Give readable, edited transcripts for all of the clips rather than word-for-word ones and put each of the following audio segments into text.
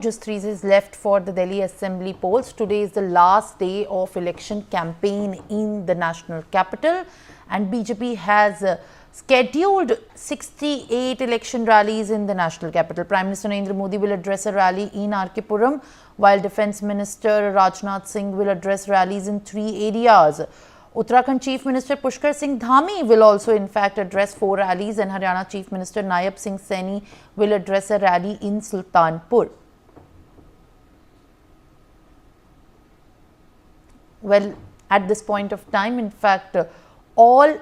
Just 3 days left for the Delhi Assembly polls. Today is the last day of election campaign in the national capital, and BJP has scheduled 68 election rallies in the national capital. Prime Minister Narendra Modi will address a rally in R.K. Puram, while Defence Minister Rajnath Singh will address rallies in 3 areas. Uttarakhand Chief Minister Pushkar Singh Dhami will also in fact address 4 rallies, and Haryana Chief Minister Nayab Singh Saini will address a rally in Sultanpur. Well, at this point of time, in fact, all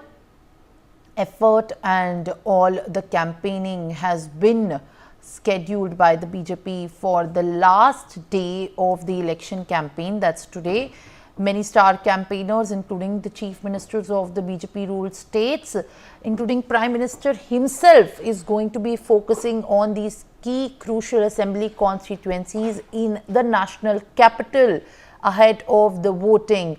effort and all the campaigning has been scheduled by the BJP for the last day of the election campaign, that's today. Many star campaigners, including the chief ministers of the BJP ruled states, including Prime Minister himself, is going to be focusing on these key crucial assembly constituencies in the national capital ahead of the voting.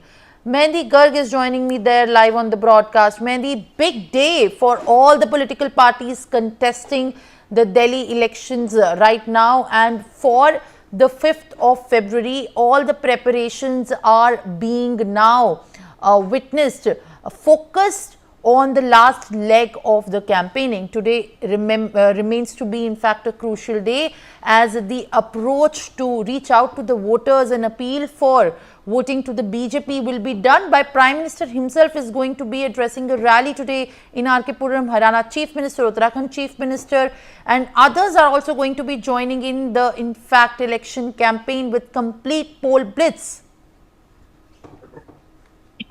Mehndi Garg is joining me there live on the broadcast. Mehndi, big day for all the political parties contesting the Delhi elections right now, and for the 5th of February, all the preparations are being now witnessed, focused on the last leg of the campaigning. Today remains to be in fact a crucial day, as the approach to reach out to the voters and appeal for voting to the BJP will be done by Prime Minister himself. Is going to be addressing a rally today in R.K. Puram. Haryana Chief Minister, Uttarakhand Chief Minister and others are also going to be joining in the election campaign with complete poll blitz.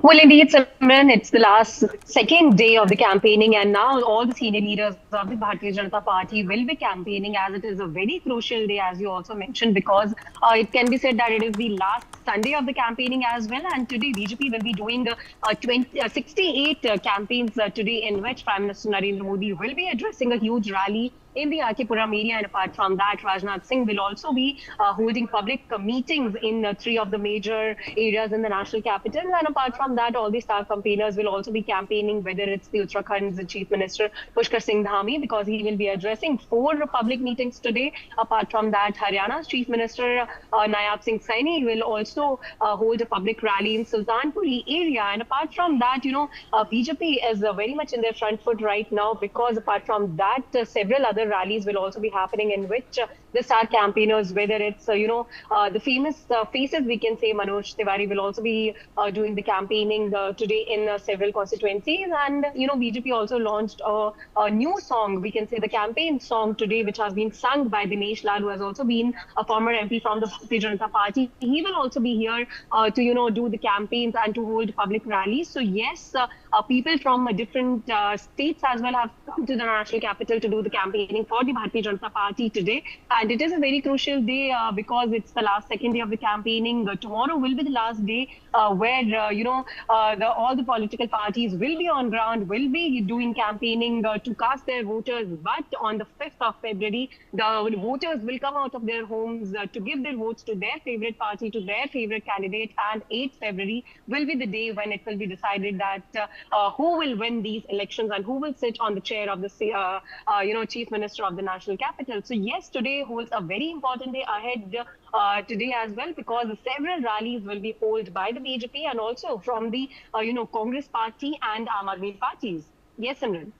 Well, indeed, Simran, it's the second day of the campaigning, and now all the senior leaders of the Bharatiya Janata Party will be campaigning, as it is a very crucial day, as you also mentioned, because it can be said that it is the last Sunday of the campaigning as well. And today, BJP will be doing 68 campaigns today, in which Prime Minister Narendra Modi will be addressing a huge rally in the R.K. Puram area. And apart from that, Rajnath Singh will also be holding public meetings in 3 of the major areas in the national capital. And apart from that, all the star campaigners will also be campaigning, whether it's the Uttarakhand's Chief Minister Pushkar Singh Dhami, because he will be addressing 4 public meetings today. Apart from that, Haryana's Chief Minister Nayab Singh Saini will also hold a public rally in Sultanpur area. And apart from that, BJP is very much in their front foot right now, because apart from that, several other rallies will also be happening, in which the star campaigners, whether it's the famous faces, we can say Manoj Tiwari will also be doing the campaigning today in several constituencies. And BJP also launched a new song, we can say the campaign song today, which has been sung by Dinesh Lal, who has also been a former MP from the Bharatiya Janata Party. He will also be here to do the campaigns and to hold public rallies. So yes, people from different states as well have come to the national capital to do the campaigning for the Bharatiya Janata Party today. And it is a very crucial day because it's the second day of the campaigning. Tomorrow will be the last day where all the political parties will be on ground, will be doing campaigning to cast their voters. But on the 5th of February, the voters will come out of their homes to give their votes to their favorite party, to their favorite candidate. And 8th February will be the day when it will be decided that who will win these elections and who will sit on the chair of the Chief Minister of the national capital. So yes, today holds a very important day ahead today as well, because several rallies will be held by the BJP and also from the Congress party and Aam Aadmi parties. Yes, Simran.